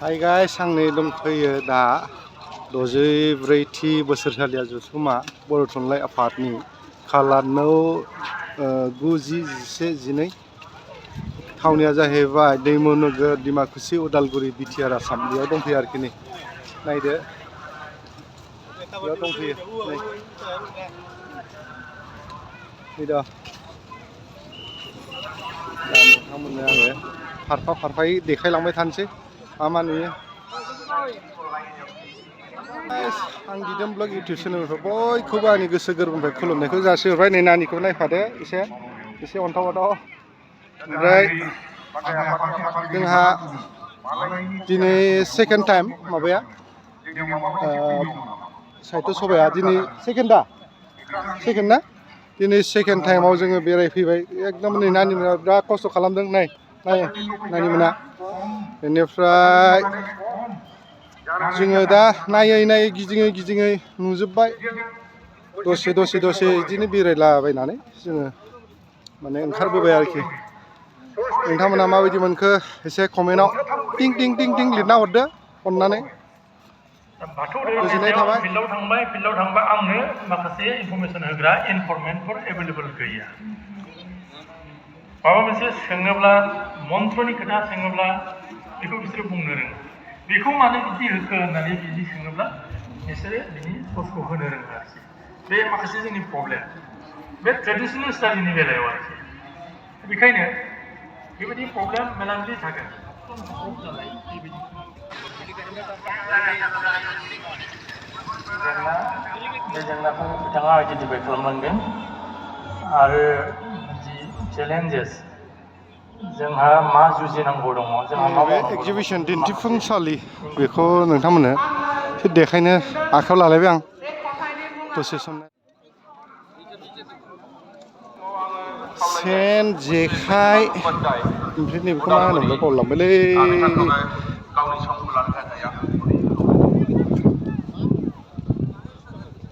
Hi guys आं नै दंफैयो दा 64थि बोसोरसालिया जथुम्मा बर' थुनलाइ आफादनि खालार 9 9 10 11 12 थावनिया जाहैबाय दैमु नोगोर डिमाकुसि उदालगुरि बिटिआर आसाम बेयाव दंफैयो आरोखि नै नायदो बेयाव दंफैयो नै दा नोंथांमोननो आङो फारफा फारफायै देखायलांबाय थानोसै मा नुयो। आं दिदोम ब्लग इउटुब चेनेलनिफ्राय बयखौबो आंनि गोसो गोरबोनिफ्राय खुलुमनायखौ जासिहरबाय। नै नानिखौ नायफादो एसे अन्थाव बाथाव। ओमफ्राय जोंहा दिनै सेकेन्ड टाइम माबाया साहित्य सभाया दिनै सेकेन्ड ना दिनै सेकेन्ड टाइमाव जोङो बेरायफैबाय। एकदम नै नानिमोना बिराद खस्थ' खालामदों नानिमोना। बेनिफ्राय जोङो दा नायै गिदिङै नुजोब्बाय। दसे बिदिनो बेरायलाबायनानै जोङो माने ओंखारबोबाय आरोखि। नोंथांमोना माबायदि मोनखो एसे कमेन्टआव टिं लिरना हरदो अननानै। गोजोननाय थाबाय। फिल्डआव थांबा आंनो माखासे इनफरमेसन होग्रा इनफरमेन्टफोर एभेलेबल गैया। माबा मोनसे सोङोब्ला मन्त्रनि खोथा सोङोब्ला बेखौ बिसोरो बुंनो रोङा। बेखौ मानो बिदि होखो होननानै बिदि सोङोब्ला बिसोरो बिनि ससखौ होनो रोङा आरोखि। बे माखासे जोंनि प्रब्लेम बे ट्रेडिसनेल स्टाडिनि बेलायाव आरोखि। बेखायनो बेबायदि प्रब्लेम मेलानलि थागोन। बे जेंनाखौ बिथाङा आइडेन्टिफाइ खालामनांगोन आरो जि चेलेन्जेस जोंहा मा जुजिनांगौ दङ जोंहा मा बे मावनांगौ दङ। एक्जिबिसन दिन्थिफुंसालि बेखौ नोंथांमोननो एसे देखायनो आखायाव लालायबाय आं दसे सम। सेन जेखाइ ओमफ्राय नैबेखौ मा होनोमोनलाय बावलांबायलै।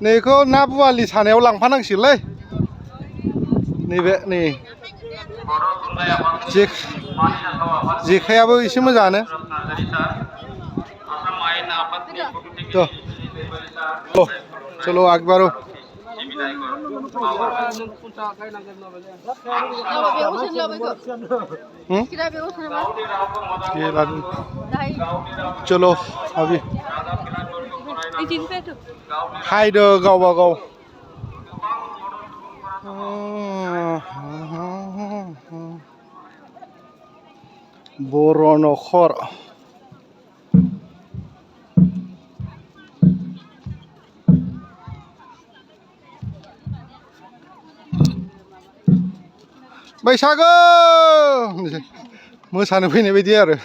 नैखौ ना बुवालि सानायाव लांफानांसिगोनलै। नैबे नै जेखायाबो एसे मोजाङानो। चलो आगे बारो। चलो अभी हायदो गावबा गाव। बर' न'खर बैसागो मोसानो फैनाय बायदि आरो।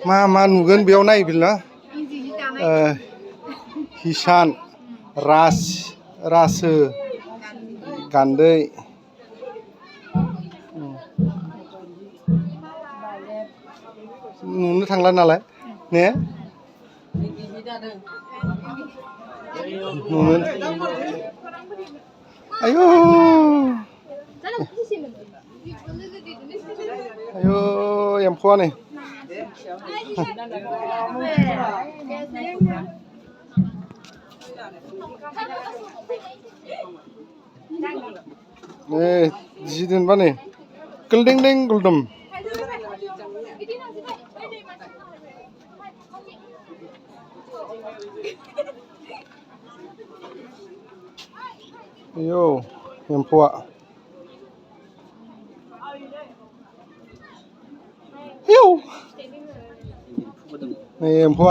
मा नुगोन बेयाव नायबिलना हिसान रासो गान्दै नुनो थांला नालाय ने आयु एम्फौआ नै जि दोनबा नै गोलदें गुलदुम। आयौ एम्फौआ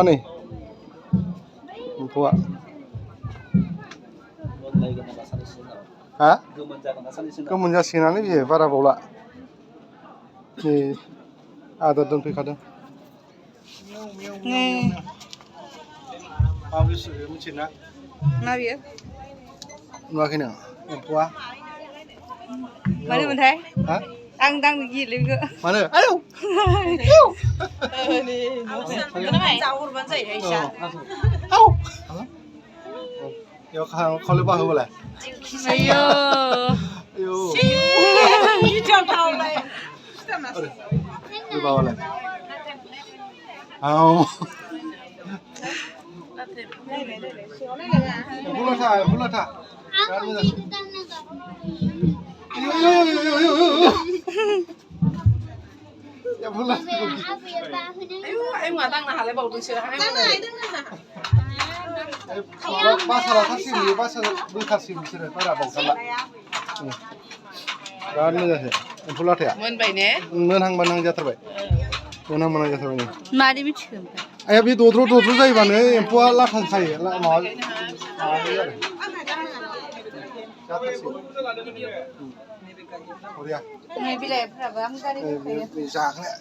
नै एम्फौआ हा गोमोन जासिगोनानो बियो बारा बावला। नै आदार दोनफैखादों। मा बुस्थु मिथियोना? मा बेयो? नुवाखै नों एम्फौआ मानोमोनथाय हा आं दांनो गियोलै बेखौ मानो आयौ जाहरबानो जायो इसा औ बेयाव खावले बाहोबालाय आयौ आयौ गिथावथावलाय बाबालाय औ बुलाथा बिराद मोजां दांनो हालायबावदोंसो बासा लाथारसिगोन बेयो बासा बोखारसिगोन बिसोरो बारा बावथारला बिराद मोजांसो एम्फौ लाथाया मोनबाय ने मोनहां मोनहां जाथारबाय मोनहां मोनहां जाथारबाय नै मारै मिथिखो आया बे दद्र' जायोबानो एम्फौआ लाथा खायो माबायो आरो बरिया नै बिलाइफ्राबो आं गारि दंखायो जाग्राया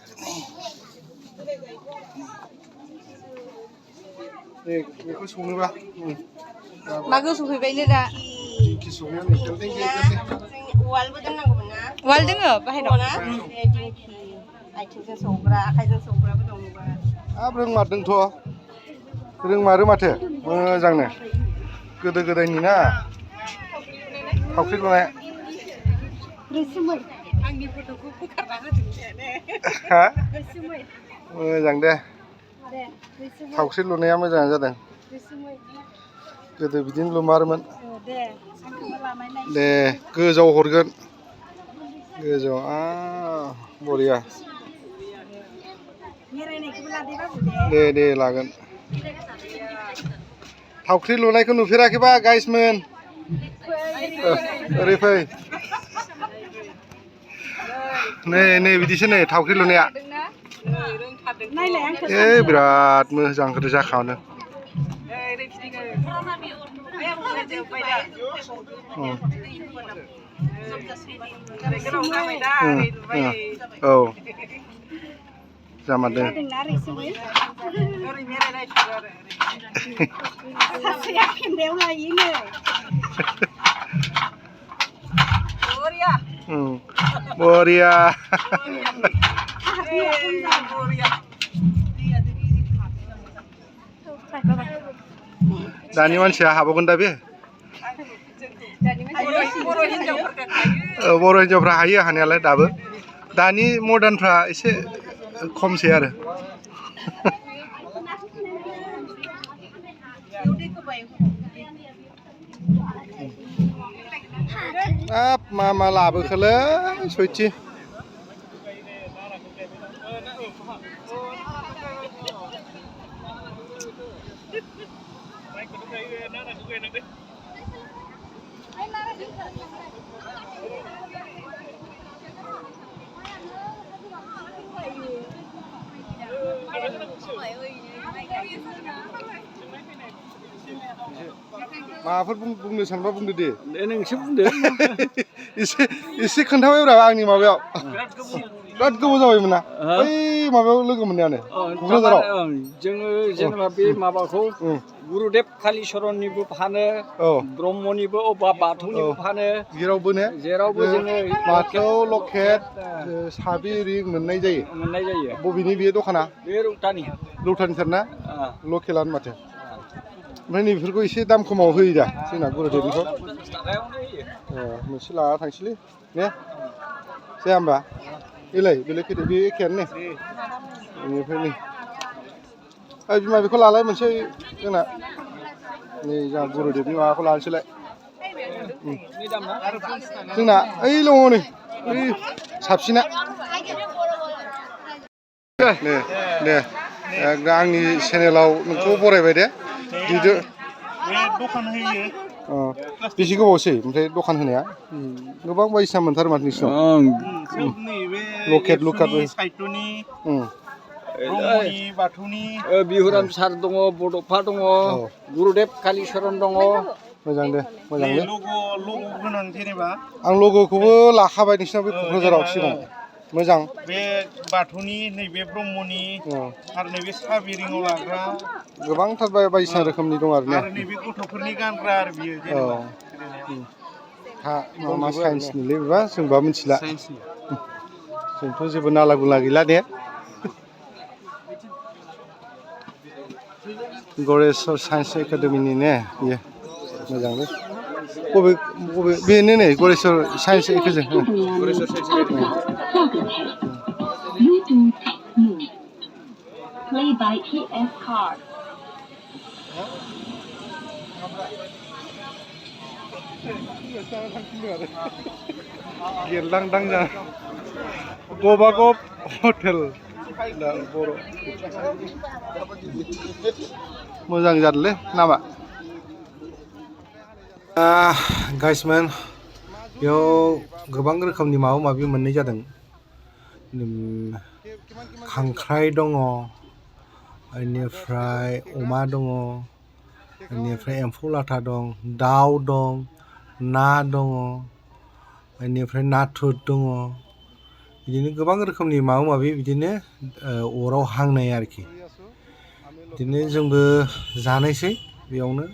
नै बेखौ संनोबा मा गोसोफैबायनो दा दिंखि संनायाव उवालबो दोननांगौमोन ना उवाल दोङो बाहेराव ना दिंखि आथिंजों सौग्रा आखाइजों सौग्राबो दंबा हाब रोंमारदोंथ' रोंमारो माथो मोजांनो गोदो गोदायनि ना थावख्रि लुनाय आंनि फट'खौ बोखारना होदो हा मोजां दे थावख्रि लुनाया मोजाङानो जादों गोदो बिदिनो लुमारोमोन दे गोजौआव हरगोन गोजौआव बरिया दे लागोन थावख्रि लुनायखौ नुफेराखैबा गाइसमोन ओरै फै नै बिदिसो नै थावख्रि लुनाया बिराद मोजां जाखानो औ जामारदों बरिया दानि मानसिया हाबावगोन दा बे बर' हिनजावफ्रा हायो हानायालाय दाबो दानि मडार्नफ्रा एसे खमसै आरो हाब मा लाबोखोलै सयथि माबाफोर बुंनो सानबा बुंदो दे नोंसो बुंदो एसे खोन्थाबायब्रा आंनि माबायाव बिराद गोबाव जाबायमोन ना बै माबायाव लोगो मोननायानो क'क्राझाराव जोङो जेनेबा बे माबाखौ गुरुदेब कालिचरननिबो फानो ब्रह्मनिबो बाथौनिबो फानो जेरावबो ने जेरावबो जोङो बाथौ लकेट साबि रिं मोननाय जायो बबेनि बे दखाना बे लौथानिथार ना लकेलानो माथो ओमफ्राय नैबेफोरखौ एसे दाम खमाव होयो दा जोंना गुरुदेबनिखौ मोनसे लाना थांसैलै ने जाया होमबा बेलाय फैदो बे एखेयानो ने बेनिफ्राय नै बिमा बेखौ लालाय मोनसे जोंना नै जोंहा गुरुदेबनि माबाखौ लानोसैलाय जोंना ओइ दङ नै ओइ साबसिना दे आंनि चेनेलाव नोंखौ बरायबाय दे दिदो दखान होयो बेसे गोबावसै ओमफ्राय दखान होनाया गोबां बायदिसिना मोनथारो माथो नोंसिनाव लकेट साहित्यनि ब्रह्मनि बाथौनि बिहुराम सार दङ बड'फा दङ गुरुदेब कालिचरन दङ मोजां दे मोजांलै लग' गोनां जेनेबा आं लग'खौबो लाखाबाय नोंसिनाव बे क'क्राझाराव सिगां मोजां बे बाथौनि नैबे ब्रह्मनि आरो नैबे साबिरिङाव लाग्रा गोबांथार बायदिसिना रोखोमनि दं आरो ने नैबे गथ'फोरनि गानग्रा आरो बियो जेनेबा मा साइन्सनिलै बेबा जोंबा मिथिला जोंथ' जेबो नाला गुला गैला दे गरेस्वर साइन्स एकाडेमिनि ने बेयो मोजांलै बबे बेनो नै Goreswar science academy Play by ES Card. गेरलांदां जा गबागब हटेल दा बर' मोजां जादोंलै नामा गाइसमोन बेयाव गोबां रोखोमनि माबा माबि मोननाय जादों खांख्राइ दङ बेनिफ्राय अमा दङ बेनिफ्राय एम्फौ लाथा दं दाउ दं ना दङ बेनिफ्राय नाथुर दङ बिदिनो गोबां रोखोमनि माबा माबि बिदिनो अराव हांनाय आरोखि बिदिनो जोंबो जानायसै बेयावनो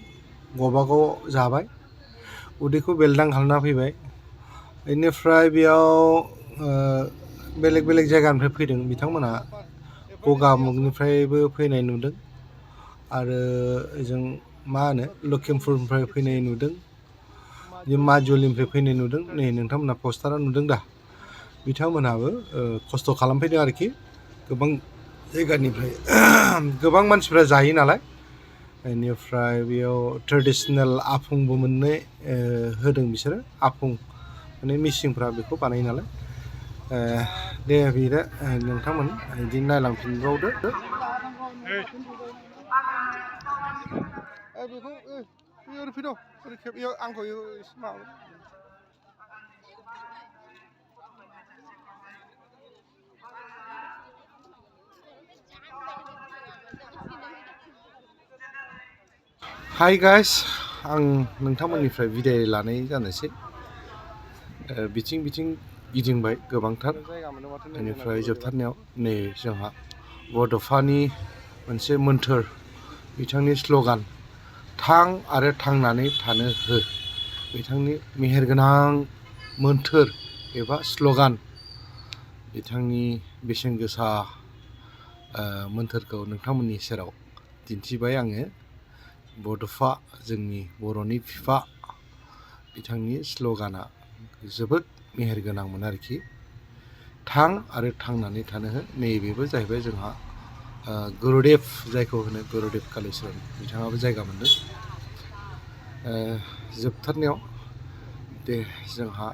गावबागाव जाबाय उदैखौ बेलदां खालामना फैबाय बेनिफ्राय बेयाव बेलेग बेलेग जायगानिफ्राय फैदों बिथांमोनहा गगामुगनिफ्रायबो फैनाय नुदों आरो जों मा होनो लखिमपुरनिफ्राय फैनाय नुदों माजुलिनिफ्राय फैनाय नुदों नै नोंथांमोनहा पस्टाराव नुदों दा बिथांमोनहाबो खस्थ' खालामफैदों आरोखि गोबां जायगानिफ्राय गोबां मानसिफ्रा जायो नालाय बेनिफ्राय बेयाव ट्रेडिसनेल आफंबो मोननो होदों बिसोरो आफं माने मिसिंफ्रा बेखौ बानायो नालाय दे बेनो नोंथांमोन बिदिनो नायलांफिनबावदो बेखौ ओरै फैद' ओरै खेब आंखौ एसे माबा हाय गाइस आं नोंथांमोननिफ्राय बिदाय लानाय जानोसै बिथिं बिथिं गिदिंबाय गोबांथार बेनिफ्राय जोबथारनायाव नै जोंहा बड'फानि मोनसे मोन्थोर बिथांनि स्ल'गान थां आरो थांनानै थानो हो बिथांनि मेहेरगोनां मोन्थोर एबा स्ल'गान बिथांनि बेसेन गोसा मोन्थोरखौ नोंथांमोननि सेराव दिन्थिबाय आङो बड'फा जोंनि बर'नि बिफा बिथांनि स्ल'गाना जोबोद मेहेरगोनांमोन आरोखि थां आरो थांनानै थानो हो नैबेबो जाहैबाय जोंहा गुरुदेब जायखौ होनो गुरुदेब कालिचरन बिथाङाबो जायगा मोनदों जोबथारनायाव दे जोंहा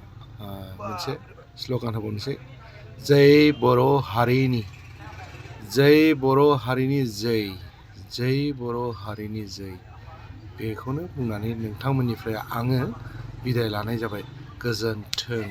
मोनसे स्ल'गान होबावनोसै जै बर' हारिनि जै बर' हारिनि जै जै बर' हारिनि जै बेखौनो बुंनानै नोंथांमोननिफ्राय आङो बिदाय लानाय जाबाय गोजोन्थों।